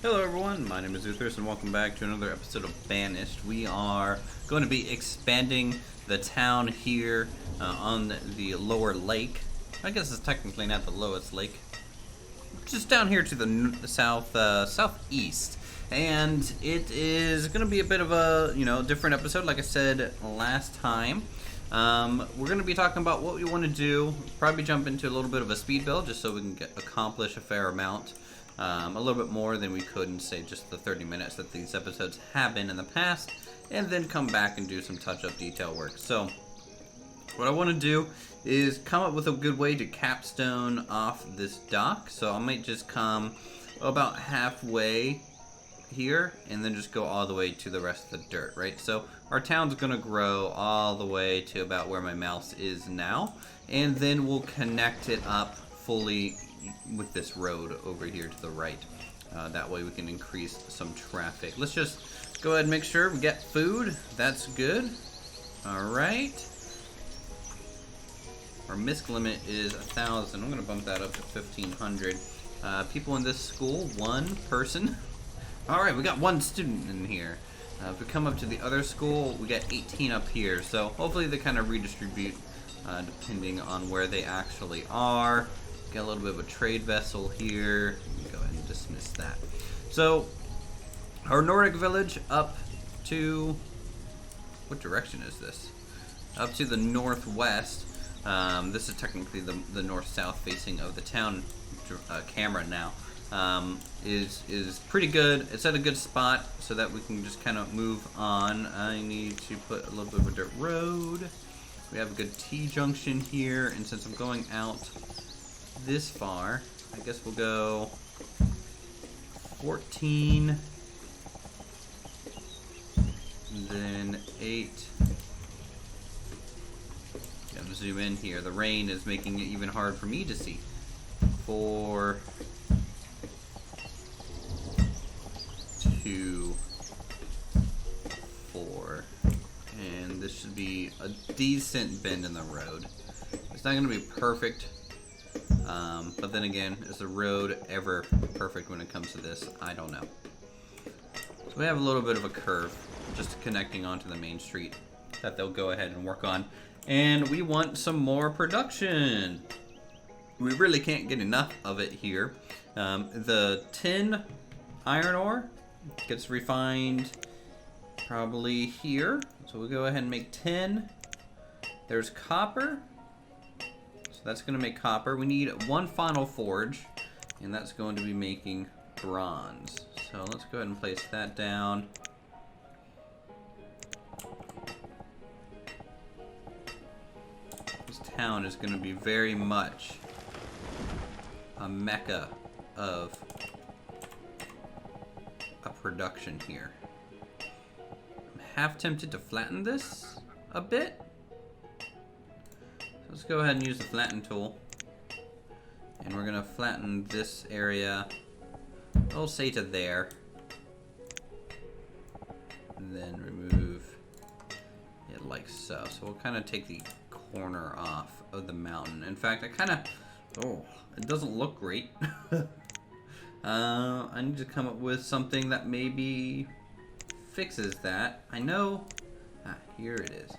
Hello everyone, my name is Uthris and welcome back to another episode of Banished. We are going to be expanding the town here on the lower lake. I guess it's technically not the lowest lake. Just down here to the southeast. And it is going to be a bit of a, different episode like I said last time. We're going to be talking about what we want to do. Probably jump into a little bit of a speed build just so we can accomplish a fair amount. A little bit more than we could in, say, just the 30 minutes that these episodes have been in the past, and then come back and do some touch-up detail work. So, what I want to do is come up with a good way to capstone off this dock. So I might just come about halfway here, and then just go all the way to the rest of the dirt, right? So our town's going to grow all the way to about where my mouse is now, and then we'll connect it up fully with this road over here to the right. That way we can increase some traffic. Let's just go ahead and make sure we get food. That's good. Alright. Our misc limit is 1,000. I'm going to bump that up to 1,500. People in this school, one person. Alright, we got one student in here. If we come up to the other school, we get 18 up here. So hopefully they kind of redistribute depending on where they actually are. Got a little bit of a trade vessel here. Go ahead and dismiss that. So, our Nordic village up to... what direction is this? Up to the northwest. This is technically the north-south facing of the town camera now. Is pretty good. It's at a good spot so that we can just kind of move on. I need to put a little bit of a dirt road. We have a good T-junction here, and since I'm going out this far, I guess we'll go 14, then 8. Gotta zoom in here. The rain is making it even hard for me to see. 4, 2, 4, and this should be a decent bend in the road. It's not gonna be perfect. But then again, is the road ever perfect when it comes to this? I don't know. So we have a little bit of a curve just connecting onto the main street that they'll go ahead and work on. And we want some more production. We really can't get enough of it here. The tin iron ore gets refined probably here. So we'll go ahead and make tin. There's copper. That's going to make copper. We need one final forge, and that's going to be making bronze. So let's go ahead and place that down. This town is going to be very much a mecca of a production here. I'm half tempted to flatten this a bit. Let's go ahead and use the flatten tool. And we're going to flatten this area, I'll say to there. And then remove it like so. So we'll kind of take the corner off of the mountain. In fact, it doesn't look great. I need to come up with something that maybe fixes that. I know, here it is.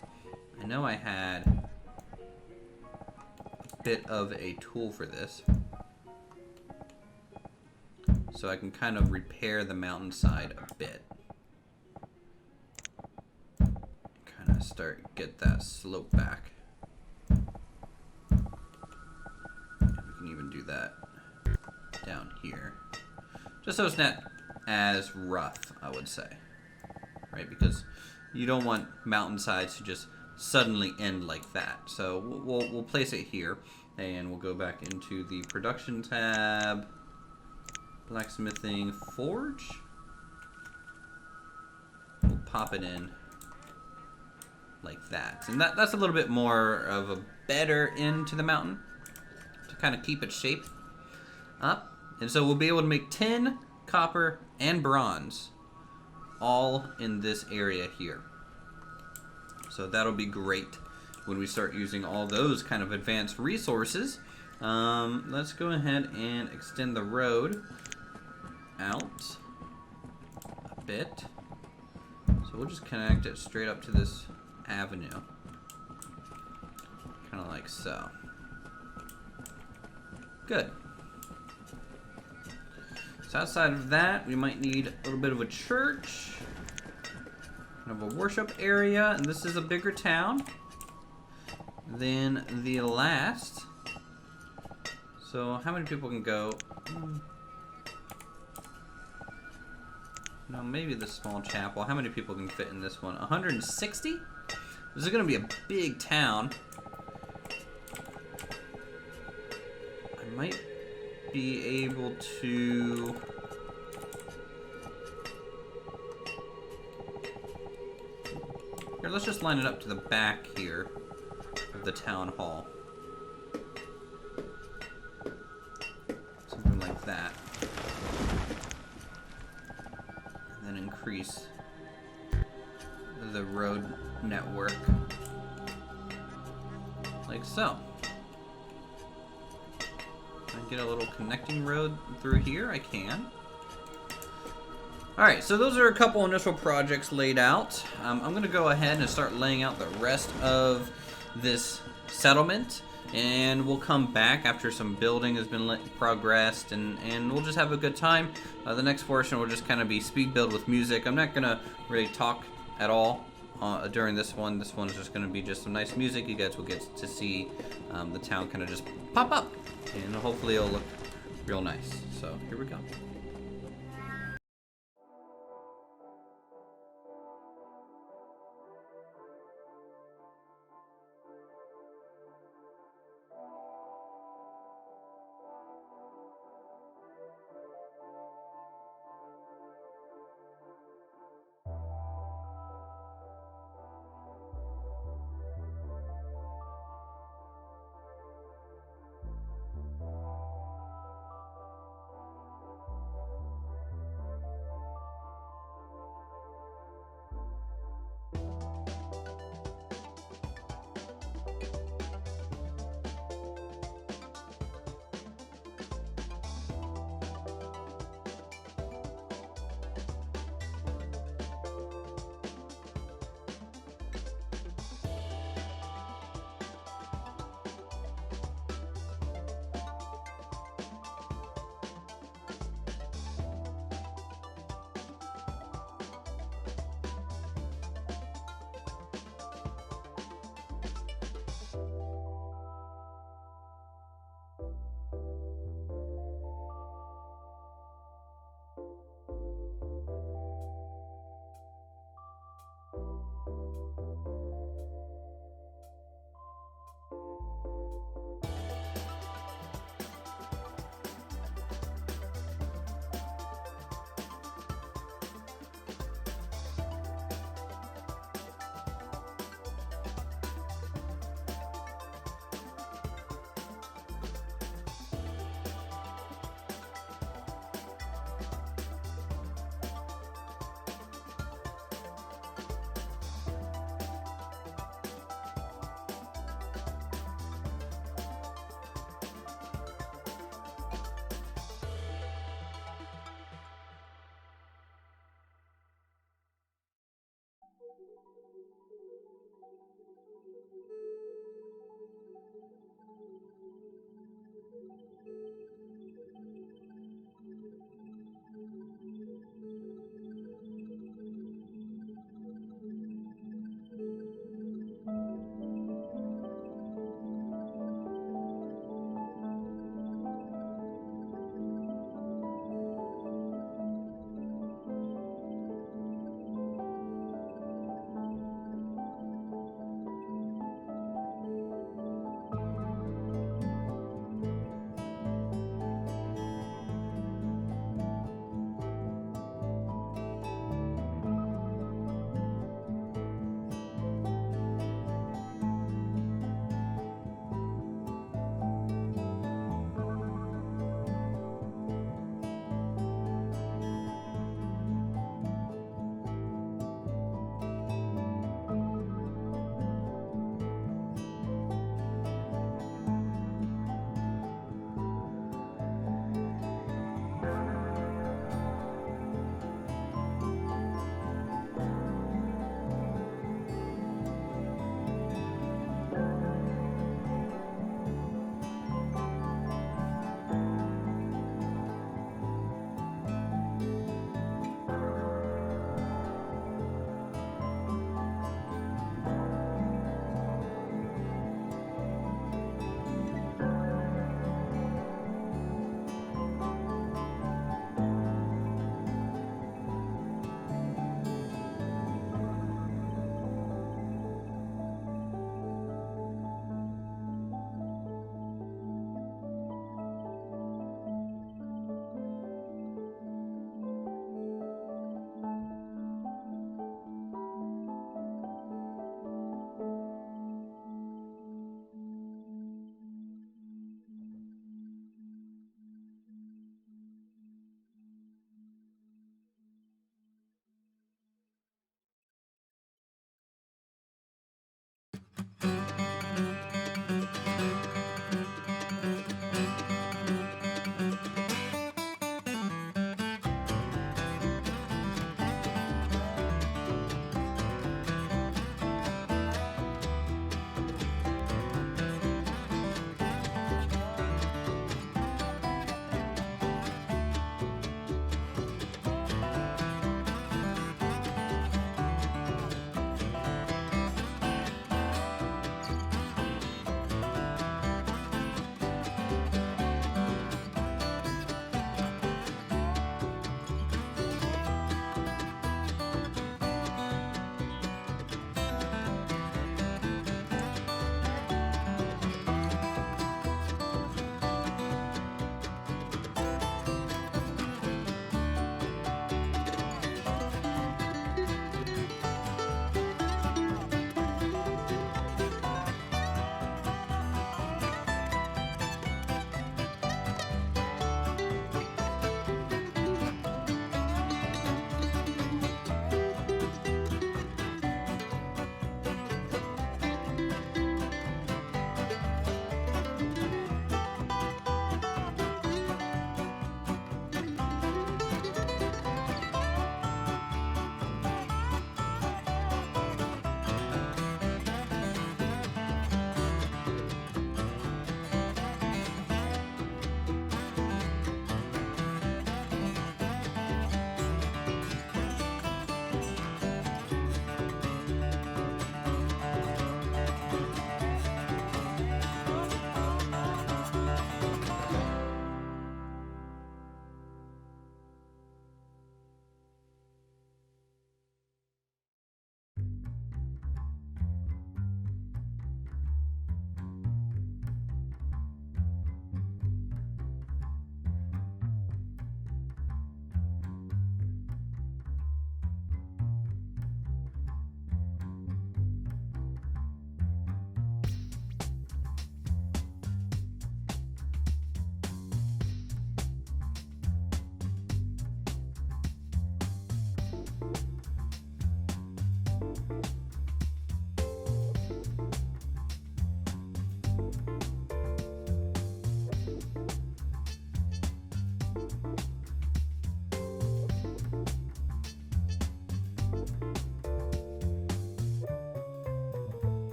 I know I had bit of a tool for this, so I can kind of repair the mountainside a bit, kind of get that slope back. We can even do that down here, just so it's not as rough, I would say, right? Because you don't want mountainsides to just suddenly end like that. So we'll place it here, and we'll go back into the production tab, blacksmithing, forge. We'll pop it in like that, and that's a little bit more of a better end to the mountain to kind of keep its shape up. And so we'll be able to make tin, copper, and bronze all in this area here. So that'll be great when we start using all those kind of advanced resources. Let's go ahead and extend the road out bit. So we'll just connect it straight up to this avenue. Kind of like so. Good. So outside of that, we might need a little bit of a church. Kind of a worship area. And this is a bigger town than the last. So how many people can go? No, maybe the small chapel. How many people can fit in this one? 160? This is going to be a big town. I might be able to... Here, let's just line it up to the back here of the town hall. Something like that. And then increase the road network. Like so. Can I get a little connecting road through here? I can. Alright, so those are a couple initial projects laid out. I'm going to go ahead and start laying out the rest of this settlement. And we'll come back after some building has been progressed, and we'll just have a good time. The next portion will just kind of be speed build with music. I'm not going to really talk at all during this one. This one's just going to be just some nice music. You guys will get to see the town kind of just pop up, and hopefully it'll look real nice. So here we go.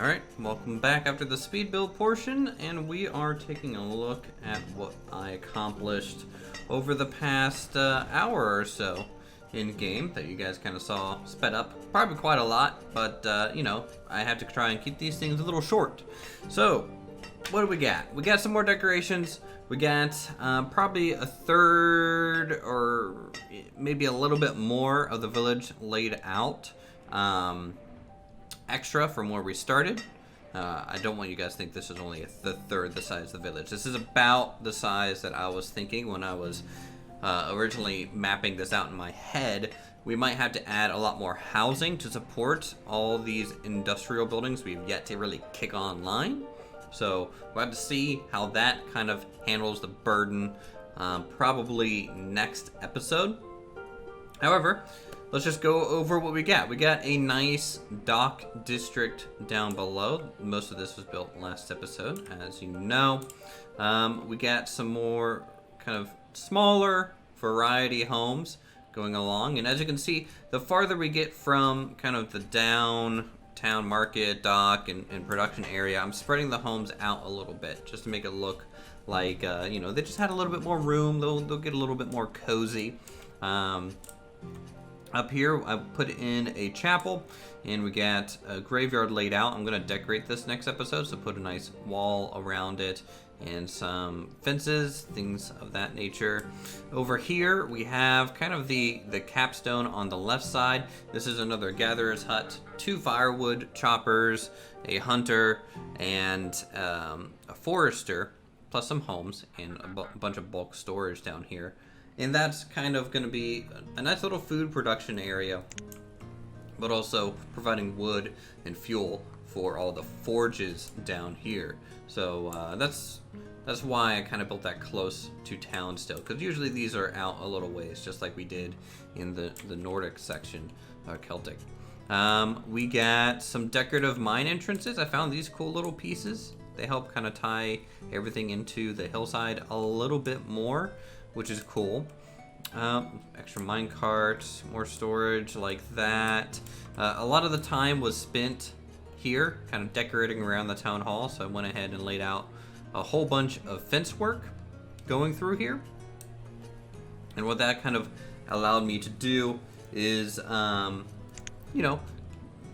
Alright, welcome back after the speed build portion, and we are taking a look at what I accomplished over the past hour or so in game that you guys kind of saw sped up. Probably quite a lot, but you know, I have to try and keep these things a little short. So, what do we got? We got some more decorations. We got probably a third or maybe a little bit more of the village laid out. Extra from where we started. I don't want you guys to think this is only the third the size of the village. This is about the size that I was thinking when I was originally mapping this out in my head. We might have to add a lot more housing to support all these industrial buildings we've yet to really kick online. So we'll have to see how that kind of handles the burden probably next episode. However, let's just go over what we got. We got a nice dock district down below. Most of this was built last episode, as you know. We got some more kind of smaller variety homes going along. And as you can see, the farther we get from kind of the downtown market, dock, and production area, I'm spreading the homes out a little bit just to make it look like, you know, they just had a little bit more room. They'll get a little bit more cozy. Up here, I put in a chapel, and we got a graveyard laid out. I'm going to decorate this next episode, so put a nice wall around it and some fences, things of that nature. Over here, we have kind of the capstone on the left side. This is another gatherer's hut, 2 firewood choppers, a hunter, and a forester, plus some homes, and a bunch of bulk storage down here. And that's kind of going to be a nice little food production area, but also providing wood and fuel for all the forges down here. So that's why I kind of built that close to town still, because usually these are out a little ways, just like we did in the Nordic section, Celtic. We got some decorative mine entrances. I found these cool little pieces. They help kind of tie everything into the hillside a little bit more, which is cool. Extra mine carts, more storage like that. A lot of the time was spent here, kind of decorating around the town hall, so I went ahead and laid out a whole bunch of fence work going through here. And what that kind of allowed me to do is, you know,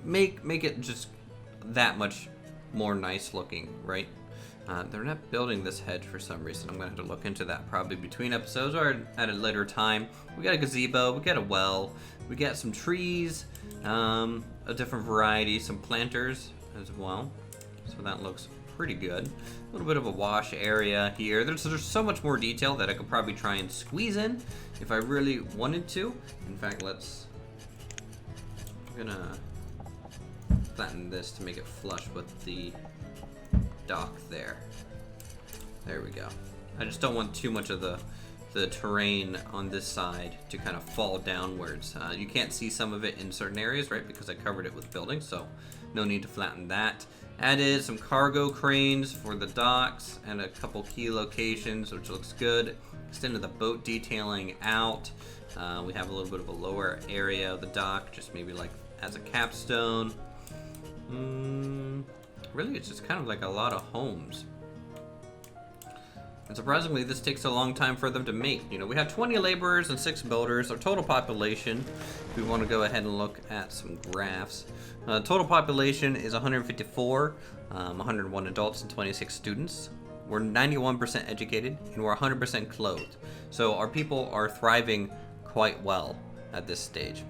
make it just that much more nice looking, right? They're not building this hedge for some reason. I'm going to have to look into that probably between episodes or at a later time. We got a gazebo, we got a well, we got some trees, a different variety, some planters as well. So that looks pretty good. A little bit of a wash area here. There's so much more detail that I could probably try and squeeze in if I really wanted to. In fact, I'm going to flatten this to make it flush with the dock there. There we go. I just don't want too much of the terrain on this side to kind of fall downwards. You can't see some of it in certain areas, right, because I covered it with buildings, so no need to flatten that. Added some cargo cranes for the docks and a couple key locations, which looks good. Extended the boat detailing out. We have a little bit of a lower area of the dock, just maybe like as a capstone. Really, it's just kind of like a lot of homes. And surprisingly, this takes a long time for them to make. You know, we have 20 laborers and 6 builders. Our total population, if we want to go ahead and look at some graphs. Total population is 154, 101 adults and 26 students. We're 91% educated, and we're 100% clothed. So our people are thriving quite well at this stage.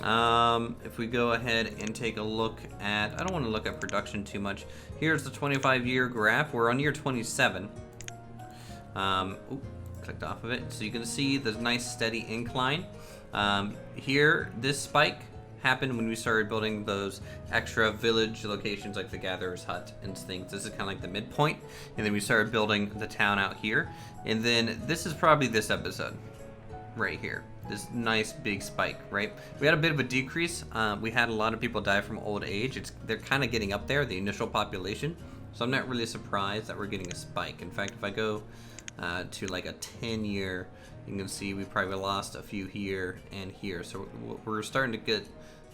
If we go ahead and take a look at, I don't want to look at production too much. Here's the 25-year graph. We're on year 27. Clicked off of it. So you can see the nice steady incline. Here, this spike happened when we started building those extra village locations like the Gatherer's Hut and things. This is kind of like the midpoint. And then we started building the town out here. And then this is probably this episode right here. This nice big spike, right? We had a bit of a decrease. We had a lot of people die from old age. They're kind of getting up there, the initial population. So I'm not really surprised that we're getting a spike. In fact, if I go to like a 10-year, you can see we probably lost a few here and here. So we're starting to get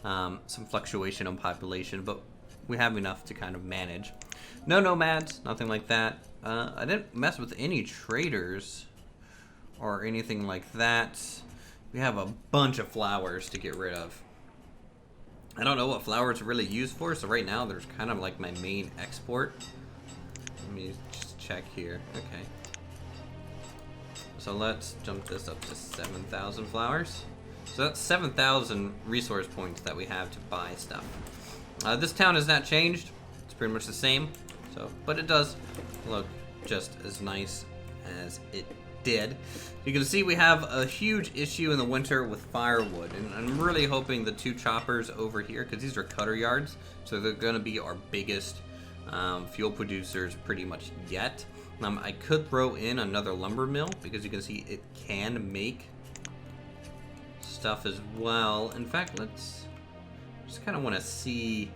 some fluctuation in population. But we have enough to kind of manage. No nomads, nothing like that. I didn't mess with any traders or anything like that. We have a bunch of flowers to get rid of. I don't know what flowers are really used for, so right now there's kind of like my main export. Let me just check here. Okay. So let's jump this up to 7,000 flowers. So that's 7,000 resource points that we have to buy stuff. This town has not changed. It's pretty much the same. So, but it does look just as nice as it did. You can see we have a huge issue in the winter with firewood, and I'm really hoping the 2 choppers over here, because these are cutter yards, so they're going to be our biggest fuel producers pretty much yet. I could throw in another lumber mill, because you can see it can make stuff as well. In fact, let's just kind of want to see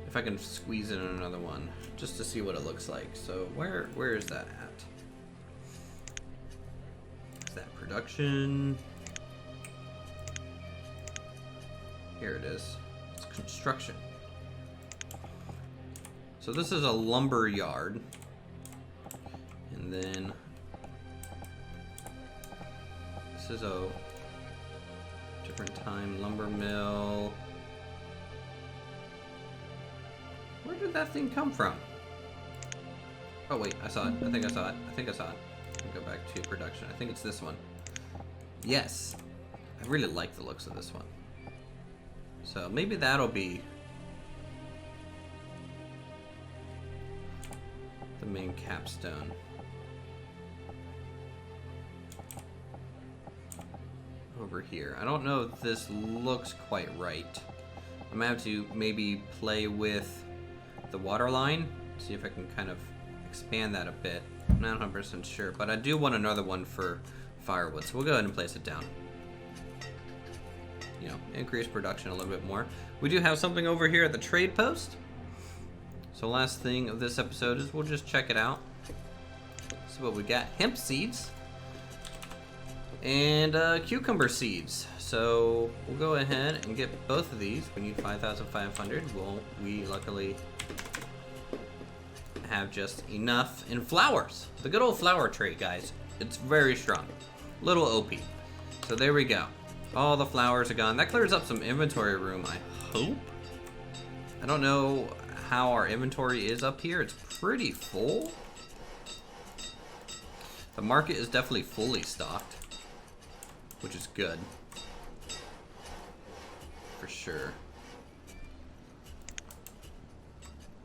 if I can squeeze in another one, just to see what it looks like. So where is that at? Is that production? Here it is. It's construction. So this is a lumber yard, and then this is a different time lumber mill. Where did that thing come from? Oh wait, I saw it. I think I saw it. I think I saw it. Let me go back to production. I think it's this one. Yes. I really like the looks of this one. So maybe that'll be the main capstone. Over here. I don't know if this looks quite right. I'm gonna have to maybe play with the water line, see if I can kind of expand that a bit. I'm not 100% sure, but I do want another one for firewood, so we'll go ahead and place it down. You know, increase production a little bit more. We do have something over here at the trade post. So last thing of this episode is we'll just check it out. See what we got. Hemp seeds and cucumber seeds. So we'll go ahead and get both of these. We need 5,500. Well, we luckily have just enough in flowers. The good old flower trade, guys. It's very strong. Little OP. So there we go. All the flowers are gone. That clears up some inventory room, I hope. I don't know how our inventory is up here. It's pretty full. The market is definitely fully stocked, which is good. For sure.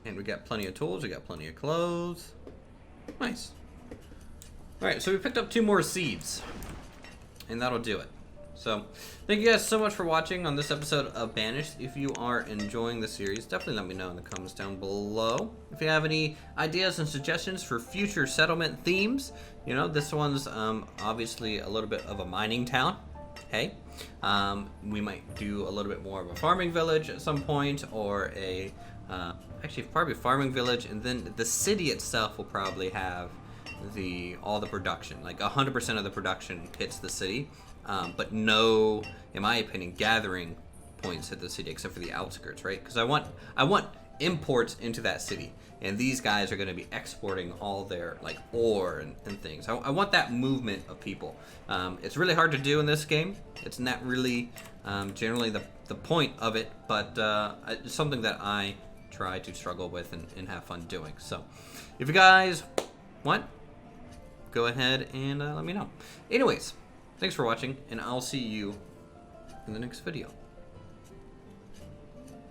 And we got plenty of tools, we got plenty of clothes. Nice. Alright, so we picked up 2 more seeds. And that'll do it. So, thank you guys so much for watching on this episode of Banished. If you are enjoying the series, definitely let me know in the comments down below. If you have any ideas and suggestions for future settlement themes, you know, this one's obviously a little bit of a mining town. Hey, we might do a little bit more of a farming village at some point, or a, actually probably farming village, and then the city itself will probably have all the production, like 100% of the production hits the city. But no, in my opinion, gathering points at the city except for the outskirts, right? Because I want imports into that city, and these guys are going to be exporting all their like ore and things. I want that movement of people. It's really hard to do in this game. It's not really generally the point of it, but it's something that I try to struggle with and have fun doing. So, if you guys want, go ahead and let me know. Anyways. Thanks for watching, and I'll see you in the next video.